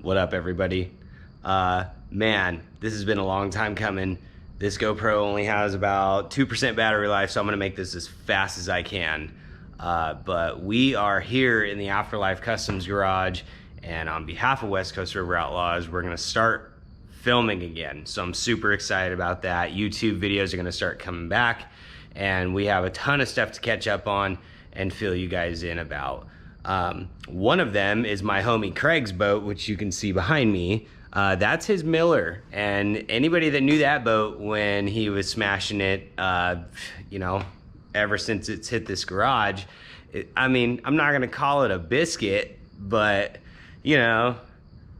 What up, everybody? Man, this has been a long time coming. This GoPro only has about 2% battery life, so I'm gonna make this as fast as I can. But we are here in the Afterlife Customs garage, and on behalf of West Coast River Outlaws, we're gonna start filming again. So I'm super excited about that. YouTube videos are gonna start coming back, and we have a ton of stuff to catch up on and fill you guys in about. One of them is my homie Craig's boat, which you can see behind me. That's his Miller, and anybody that knew that boat when he was smashing it, you know, ever since it's hit this garage, I mean, I'm not gonna call it a biscuit, but you know,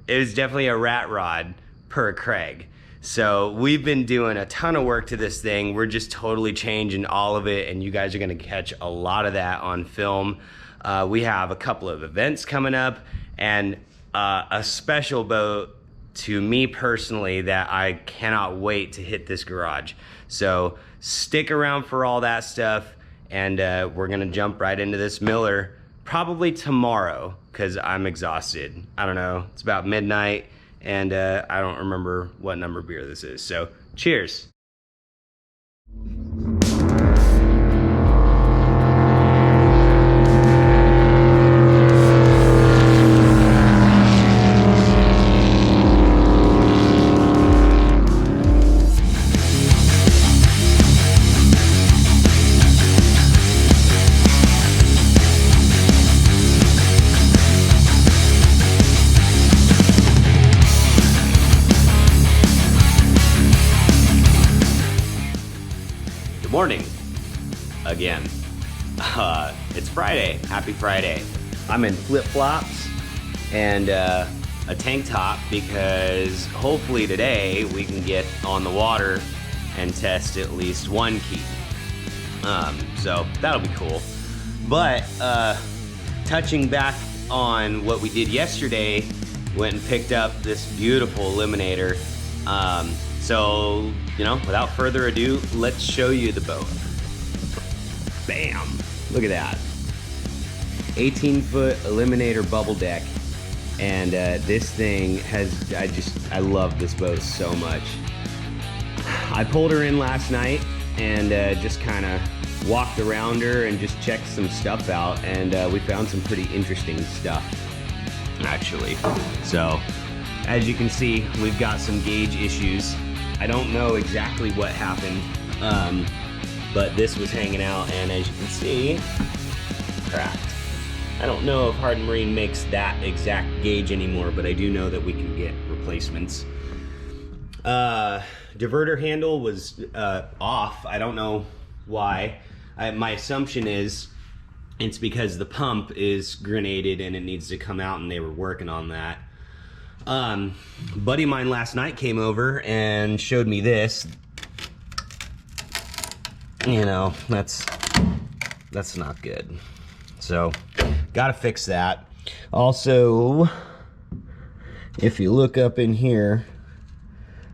it was definitely a rat rod per Craig. So we've been doing a ton of work to this thing. We're just totally changing all of it, and you guys are gonna catch a lot of that on film. We have a couple of events coming up, and a special boat to me personally that I cannot wait to hit this garage. So stick around for all that stuff, and we're gonna jump right into this Miller probably tomorrow because I'm exhausted. I don't know, it's about midnight, and I don't remember what number beer this is. So cheers. Morning again. It's Friday. Happy Friday. I'm in flip-flops and a tank top because hopefully today we can get on the water and test at least one key. So that'll be cool. But touching back on what we did yesterday, went and picked up this beautiful Eliminator. So, you know, without further ado, let's show you the boat. Bam! Look at that. 18-foot Eliminator Bubble Deck. And this thing has, I love this boat so much. I pulled her in last night and just kind of walked around her and just checked some stuff out. And we found some pretty interesting stuff, actually. So, as you can see, we've got some gauge issues. I don't know exactly what happened, but this was hanging out, and as you can see, cracked. I don't know if Hardin Marine makes that exact gauge anymore, but I do know that we can get replacements. Diverter handle was off. I don't know why. My assumption is it's because the pump is grenaded and it needs to come out, and they were working on that. Buddy of mine last night came over and showed me this. You know, that's not good. So, gotta fix that. Also, if you look up in here,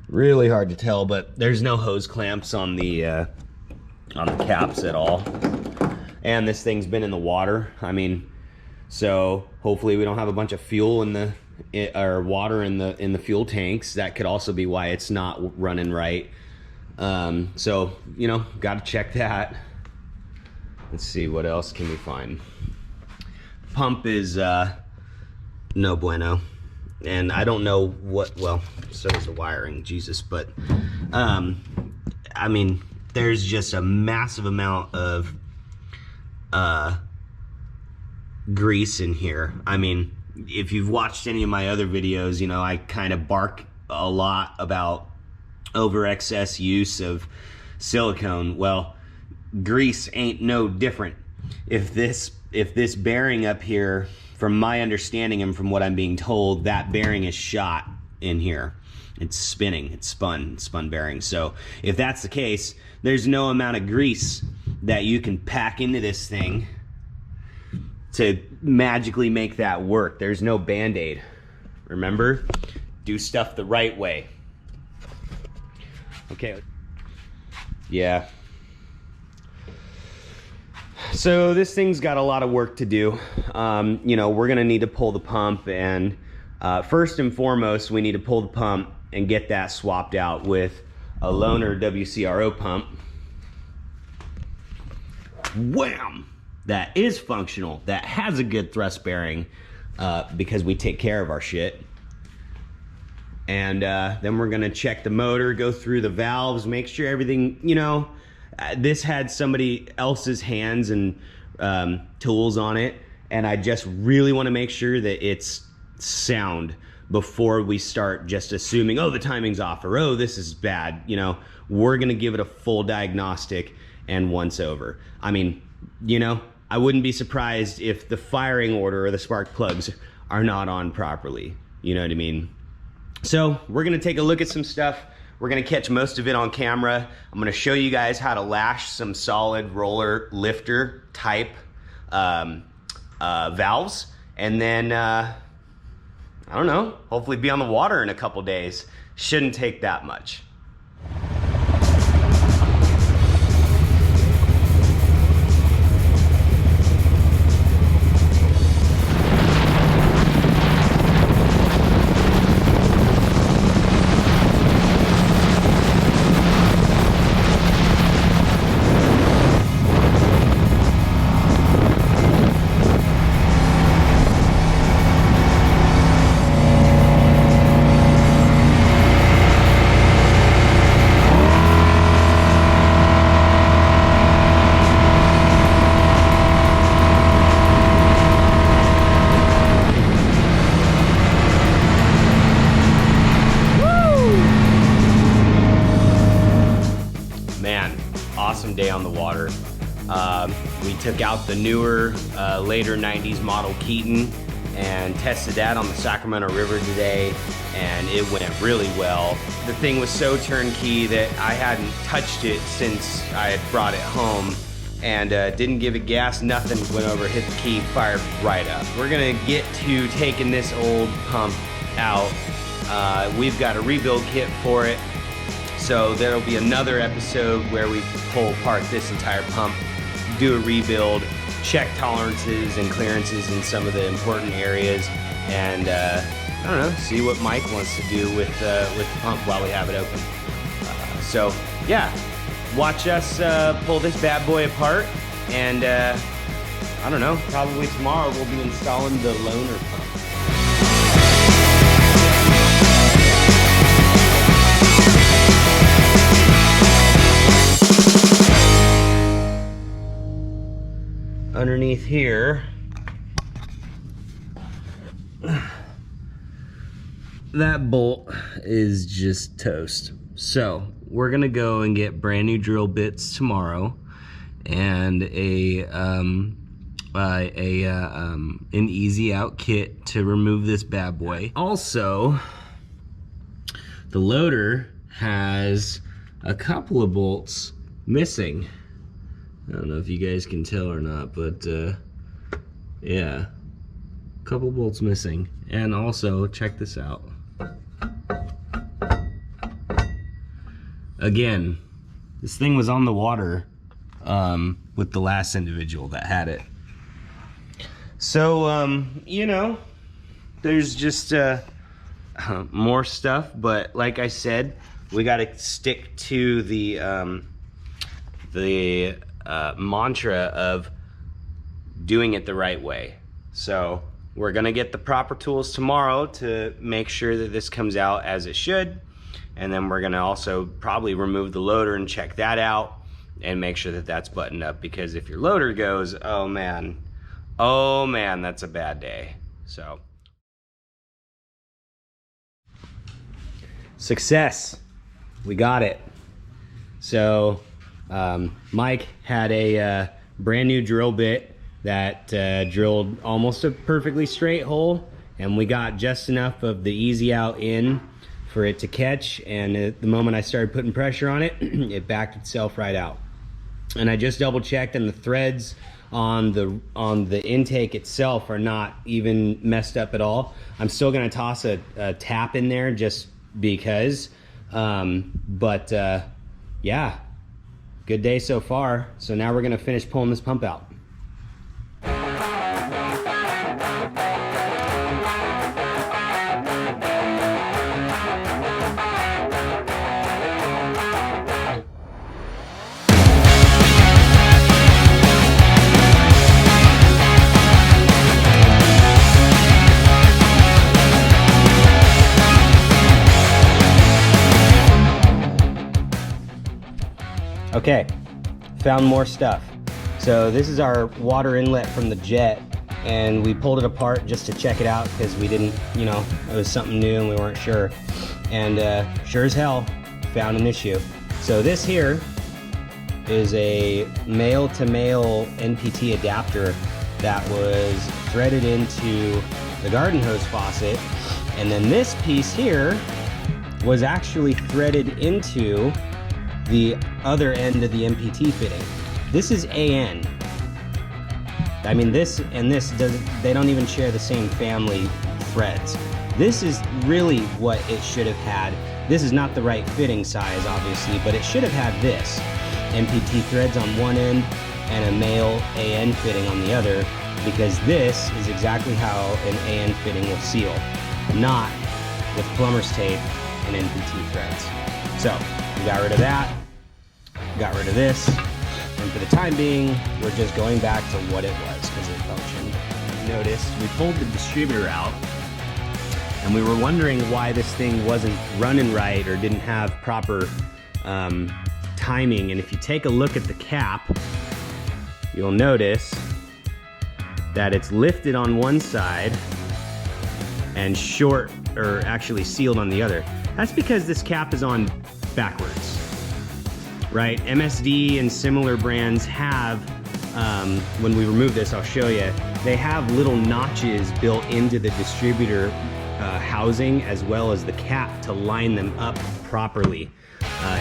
really hard to tell, but there's no hose clamps on the caps at all. And this thing's been in the water. I mean, so hopefully we don't have a bunch of fuel in the or water in the fuel tanks. That could also be why it's not running right. So, you know, got to check that. Let's see, what else can we find? Pump is no bueno, and I don't know what, well, so is the wiring, Jesus, but I mean, there's just a massive amount of grease in here. I mean, if you've watched any of my other videos, you know, I kind of bark a lot about over excess use of silicone. Well, grease ain't no different. If this bearing up here, from my understanding and from what I'm being told, that bearing is shot in here. It's spinning, it's spun bearing. So if that's the case, there's no amount of grease that you can pack into this thing to magically make that work. There's no Band-Aid. Remember, do stuff the right way. Okay. Yeah. So this thing's got a lot of work to do. You know, we're gonna need to pull the pump and First and foremost, we need to pull the pump and get that swapped out with a loaner Wcro pump. Wham! That is functional, that has a good thrust bearing, because we take care of our shit. And then we're gonna check the motor, go through the valves, make sure everything, you know, this had somebody else's hands and tools on it, and I just really wanna make sure that it's sound before we start just assuming, oh, the timing's off, or oh, this is bad. You know, we're gonna give it a full diagnostic and once over. I mean, you know, I wouldn't be surprised if the firing order or the spark plugs are not on properly. You know what I mean? So we're gonna take a look at some stuff. We're gonna catch most of it on camera. I'm gonna show you guys how to lash some solid roller lifter type valves. And then, I don't know, hopefully be on the water in a couple days. Shouldn't take that much. Awesome day on the water. We took out the newer, later 90s model Keaton and tested that on the Sacramento River today, and it went really well. The thing was so turnkey that I hadn't touched it since I had brought it home, and didn't give it gas, nothing. Went over, hit the key, fired right up. We're gonna get to taking this old pump out. We've got a rebuild kit for it. So there'll be another episode where we pull apart this entire pump, do a rebuild, check tolerances and clearances in some of the important areas, and I don't know, see what Mike wants to do with the pump while we have it open. So yeah, watch us pull this bad boy apart, and I don't know, probably tomorrow we'll be installing the loaner pump. Underneath here, that bolt is just toast. So we're gonna go and get brand new drill bits tomorrow, and an easy out kit to remove this bad boy. Also, the loader has a couple of bolts missing. I don't know if you guys can tell or not, but yeah, a couple bolts missing. And also, check this out. Again, this thing was on the water with the last individual that had it. So, you know, there's just more stuff, but like I said, we gotta stick to the mantra of doing it the right way. So we're gonna get the proper tools tomorrow to make sure that this comes out as it should, and then we're gonna also probably remove the loader and check that out and make sure that that's buttoned up, because if your loader goes, oh man, that's a bad day. So success, we got it. So Mike had a brand new drill bit that drilled almost a perfectly straight hole, and we got just enough of the easy out in for it to catch, and at the moment I started putting pressure on it, it backed itself right out. And I just double checked, and the threads on the intake itself are not even messed up at all. I'm still gonna toss a tap in there just because, but yeah, good day so far. So now we're gonna finish pulling this pump out. Okay, found more stuff. So this is our water inlet from the jet, and we pulled it apart just to check it out because we didn't, you know, it was something new and we weren't sure. And sure as hell, found an issue. So this here is a male-to-male NPT adapter that was threaded into the garden hose faucet, and then this piece here was actually threaded into the other end of the NPT fitting. This is AN. I mean, this and this they don't even share the same family threads. This is really what it should have had. This is not the right fitting size, obviously, but it should have had this. NPT threads on one end and a male AN fitting on the other, because this is exactly how an AN fitting will seal, not with plumber's tape and NPT threads. So we got rid of that, got rid of this, and for the time being, we're just going back to what it was because it functioned. Noticed we pulled the distributor out, and we were wondering why this thing wasn't running right or didn't have proper timing. And if you take a look at the cap, you'll notice that it's lifted on one side and short, or actually sealed on the other. That's because this cap is on backwards, right? MSD and similar brands have, when we remove this, I'll show you, they have little notches built into the distributor housing as well as the cap to line them up properly.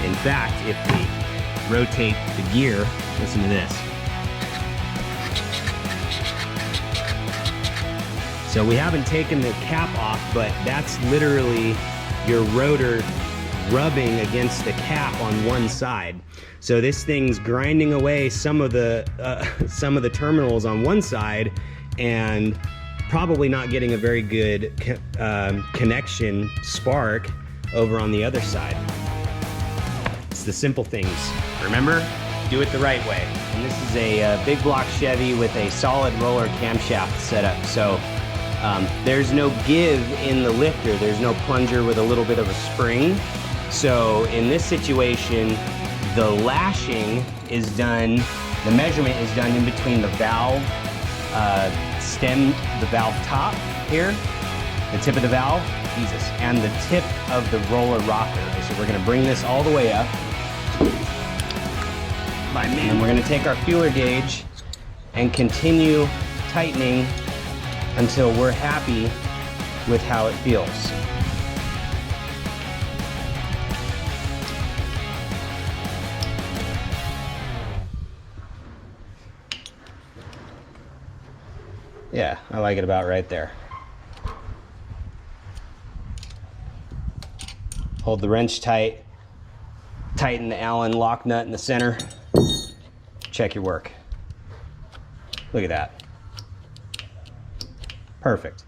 In fact, if we rotate the gear, listen to this. So we haven't taken the cap off, but that's literally your rotor rubbing against the cap on one side. So this thing's grinding away some of the terminals on one side and probably not getting a very good connection spark over on the other side. It's the simple things. Remember, do it the right way. And this is a big block Chevy with a solid roller camshaft setup. So there's no give in the lifter. There's no plunger with a little bit of a spring. So in this situation, the lashing is done, the measurement is done in between the valve stem, the valve top here, the tip of the valve, Jesus, and the tip of the roller rocker. So we're gonna bring this all the way up. And we're gonna take our feeler gauge and continue tightening until we're happy with how it feels. Yeah, I like it about right there. Hold the wrench tight, tighten the Allen lock nut in the center, check your work. Look at that. Perfect.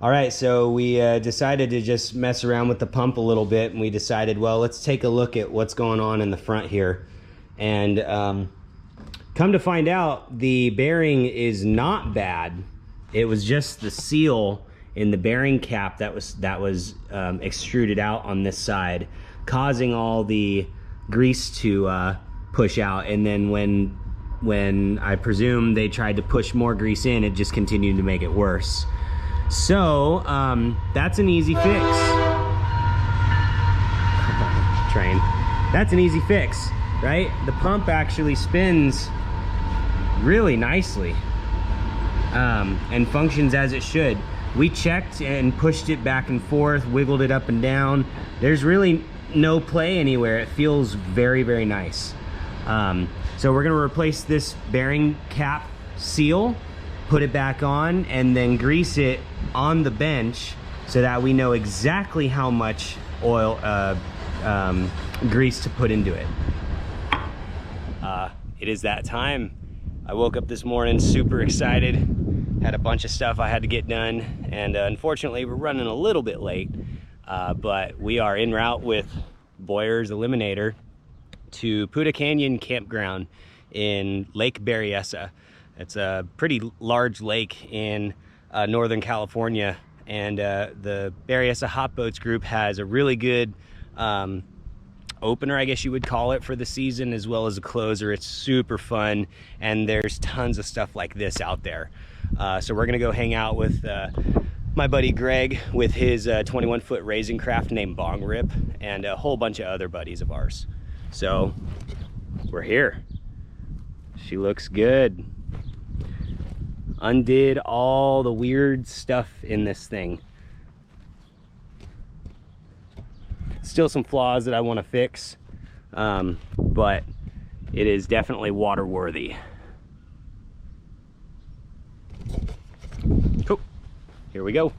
All right, so we decided to just mess around with the pump a little bit, and we decided, well, let's take a look at what's going on in the front here. And come to find out, the bearing is not bad. It was just the seal in the bearing cap that was extruded out on this side, causing all the grease to push out. And then when I presume they tried to push more grease in, it just continued to make it worse. So that's an easy fix. Train. That's an easy fix, right? The pump actually spins really nicely and functions as it should. We checked and pushed it back and forth, wiggled it up and down. There's really no play anywhere. It feels very, very nice. So we're gonna replace this bearing cap seal, put it back on, and then grease it on the bench so that we know exactly how much oil, grease to put into it. It is that time. I woke up this morning super excited, had a bunch of stuff I had to get done, and unfortunately we're running a little bit late, but we are en route with Boyer's Eliminator to Puda Canyon Campground in Lake Berryessa. It's a pretty large lake in Northern California, and the Berryessa Hot Boats group has a really good opener, I guess you would call it, for the season, as well as a closer. It's super fun, and there's tons of stuff like this out there. So we're gonna go hang out with my buddy Greg with his 21-foot raising craft named Bong Rip, and a whole bunch of other buddies of ours. So we're here. She looks good. Undid all the weird stuff in this thing. Still some flaws that I want to fix, but it is definitely water worthy. Cool. Here we go.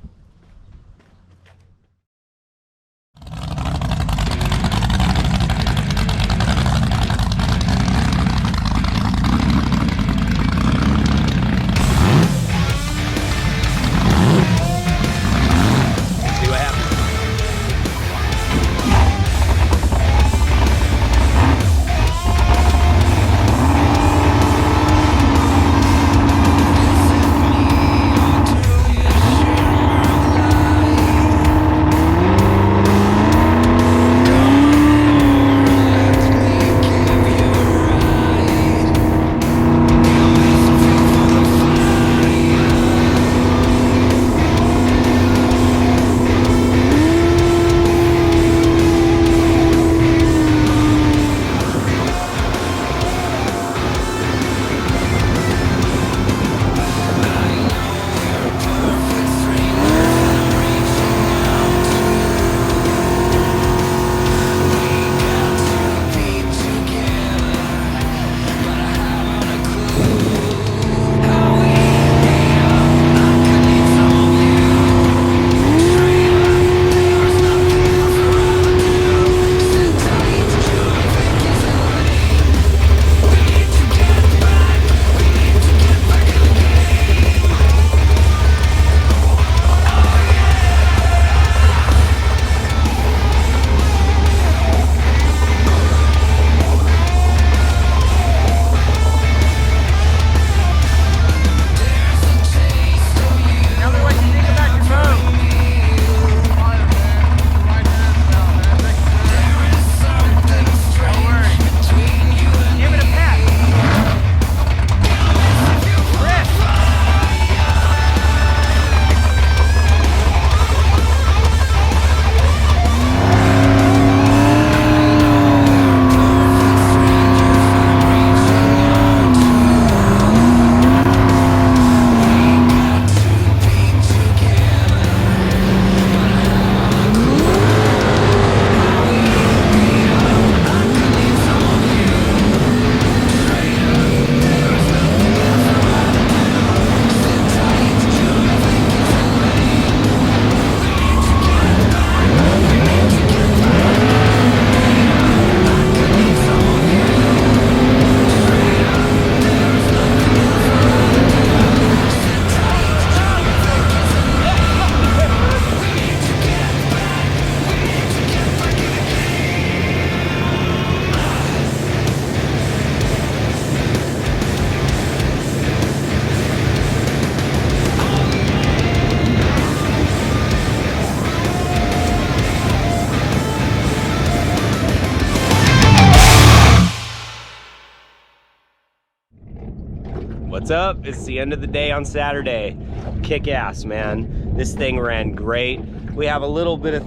What's up? It's the end of the day on Saturday. Kick ass, man. This thing ran great. We have a little bit of,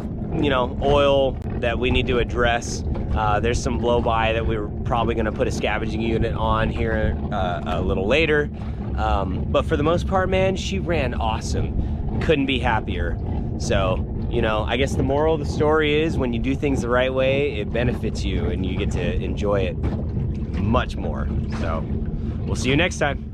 oil that we need to address. There's some blow by that we were probably gonna put a scavenging unit on here a little later. But for the most part, man, she ran awesome. Couldn't be happier. So, I guess the moral of the story is when you do things the right way, it benefits you and you get to enjoy it much more. So, we'll see you next time.